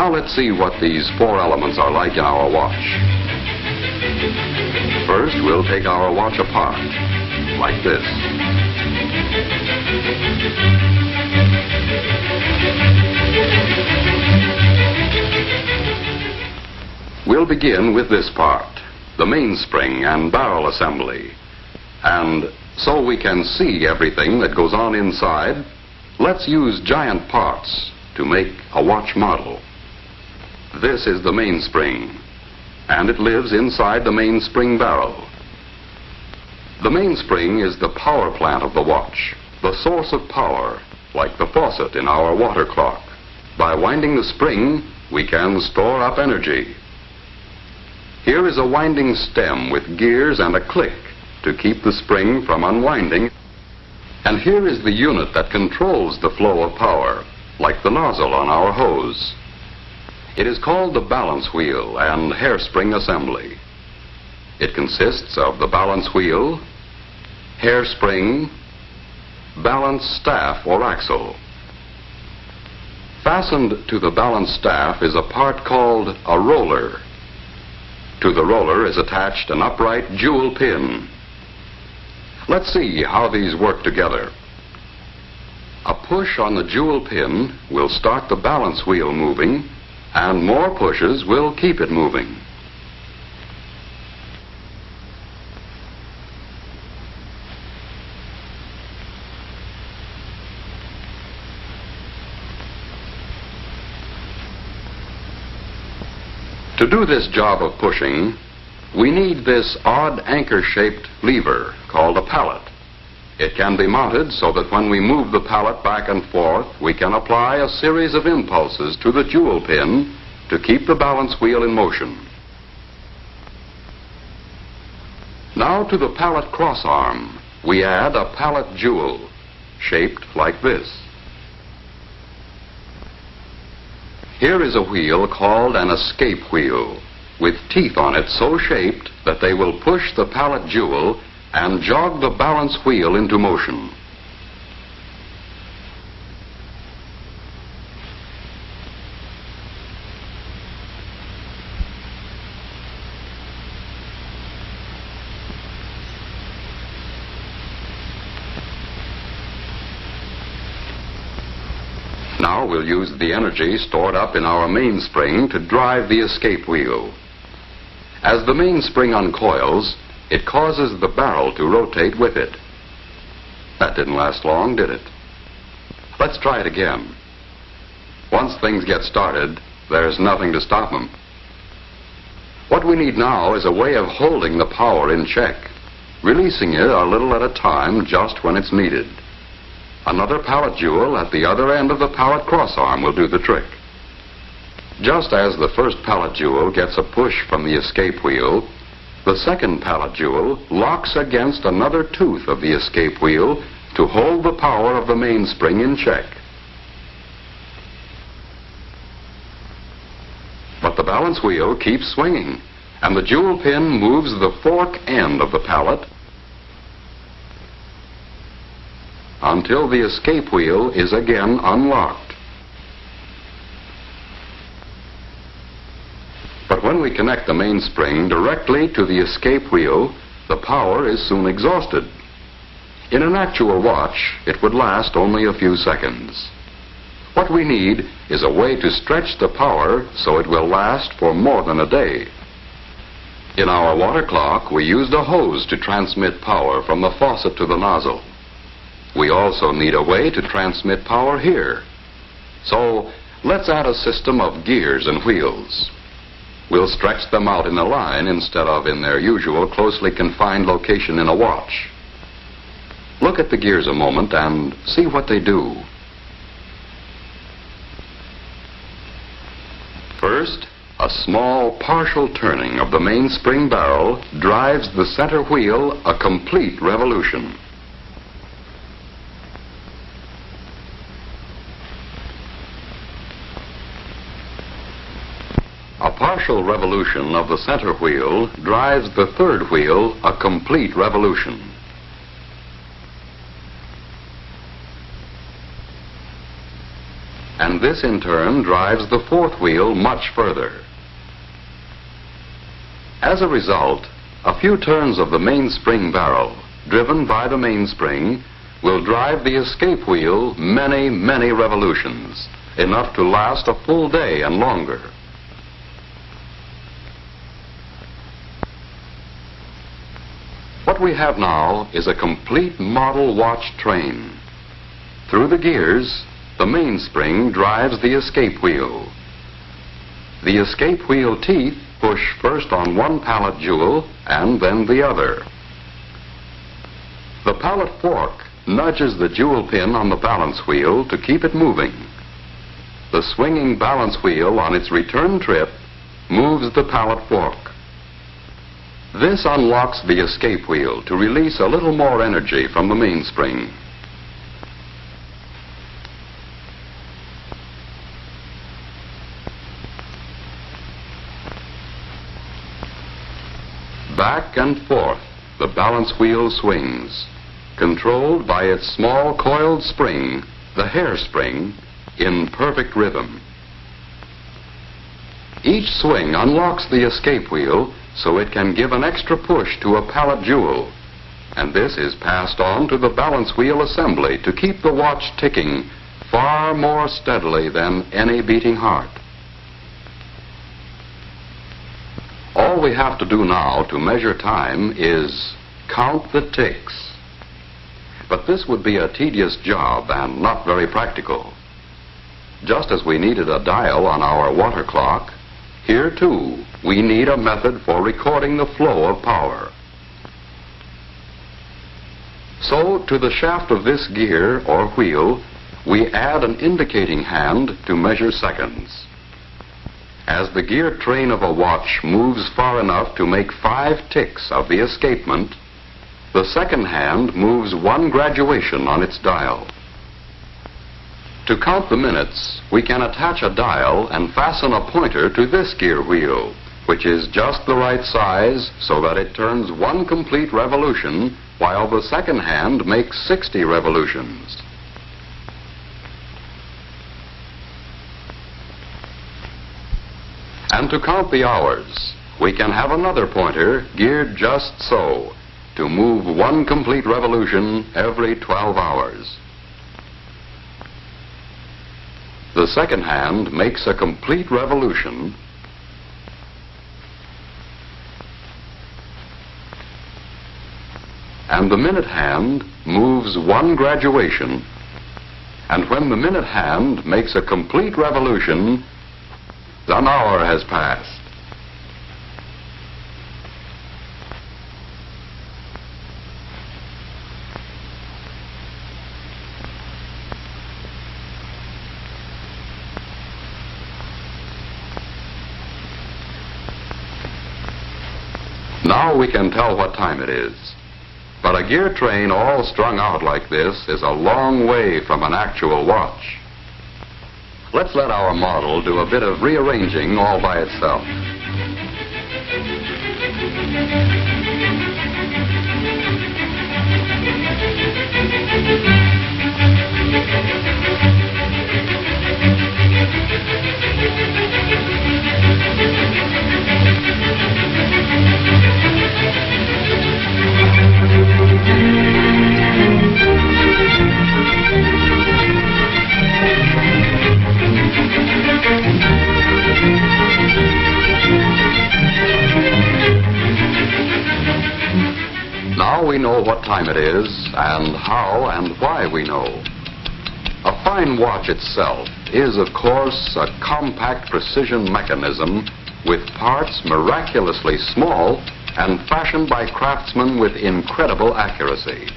Now let's see what these four elements are like in our watch. First, we'll take our watch apart, like this. We'll begin with this part, the mainspring and barrel assembly. And so we can see everything that goes on inside, let's use giant parts to make a watch model. This is the mainspring, and it lives inside the mainspring barrel. The mainspring is the power plant of the watch, the source of power, like the faucet in our water clock. By winding the spring, we can store up energy. Here is a winding stem with gears and a click to keep the spring from unwinding. And here is the unit that controls the flow of power, like the nozzle on our hose. It is called the balance wheel and hairspring assembly. It consists of the balance wheel, hairspring, balance staff or axle. Fastened to the balance staff is a part called a roller. To the roller is attached an upright jewel pin. Let's see how these work together. A push on the jewel pin will start the balance wheel moving, and more pushes will keep it moving. To do this job of pushing, we need this odd anchor-shaped lever called a pallet. It can be mounted so that when we move the pallet back and forth, we can apply a series of impulses to the jewel pin to keep the balance wheel in motion. Now to the pallet crossarm, we add a pallet jewel shaped like this. Here is a wheel called an escape wheel, with teeth on it so shaped that they will push the pallet jewel and jog the balance wheel into motion. Now we'll use the energy stored up in our mainspring to drive the escape wheel. As the mainspring uncoils, it causes the barrel to rotate with it. That didn't last long, did it? Let's try it again. Once things get started, there's nothing to stop them. What we need now is a way of holding the power in check, releasing it a little at a time just when it's needed. Another pallet jewel at the other end of the pallet crossarm will do the trick. Just as the first pallet jewel gets a push from the escape wheel, the second pallet jewel locks against another tooth of the escape wheel to hold the power of the mainspring in check. But the balance wheel keeps swinging, and the jewel pin moves the fork end of the pallet until the escape wheel is again unlocked. But when we connect the mainspring directly to the escape wheel, the power is soon exhausted. In an actual watch, it would last only a few seconds. What we need is a way to stretch the power so it will last for more than a day. In our water clock, we used a hose to transmit power from the faucet to the nozzle. We also need a way to transmit power here. So let's add a system of gears and wheels. We'll stretch them out in a line instead of in their usual closely confined location in a watch. Look at the gears a moment and see what they do. First, a small partial turning of the mainspring barrel drives the center wheel a complete revolution. A partial revolution of the center wheel drives the third wheel a complete revolution. and this in turn drives the fourth wheel much further. As a result, a few turns of the mainspring barrel, driven by the mainspring, will drive the escape wheel many, many revolutions, enough to last a full day and longer. What we have now is a complete model watch train. Through the gears, the mainspring drives the escape wheel. The escape wheel teeth push first on one pallet jewel and then the other. The pallet fork nudges the jewel pin on the balance wheel to keep it moving. The swinging balance wheel on its return trip moves the pallet fork. This unlocks the escape wheel to release a little more energy from the mainspring. Back and forth, the balance wheel swings, controlled by its small coiled spring, the hairspring, in perfect rhythm. Each swing unlocks the escape wheel so it can give an extra push to a pallet jewel, and this is passed on to the balance wheel assembly to keep the watch ticking far more steadily than any beating heart. All we have to do now to measure time is count the ticks. But this would be a tedious job and not very practical. Just as we needed a dial on our water clock, here too we need a method for recording the flow of power. So to the shaft of this gear or wheel, we add an indicating hand to measure seconds. As the gear train of a watch moves far enough to make 5 ticks of the escapement, the second hand moves 1 graduation on its dial. To count the minutes, we can attach a dial and fasten a pointer to this gear wheel, which is just the right size so that it turns 1 complete revolution while the second hand makes 60 revolutions. And to count the hours, we can have another pointer geared just so, to move 1 complete revolution every 12 hours. The second hand makes a complete revolution, and the minute hand moves 1 graduation, and when the minute hand makes a complete revolution, an hour has passed. Now we can tell what time it is. But a gear train all strung out like this is a long way from an actual watch. Let's let our model do a bit of rearranging all by itself. Now we know what time it is and how and why we know. A fine watch itself is, of course, a compact precision mechanism with parts miraculously small and fashioned by craftsmen with incredible accuracy.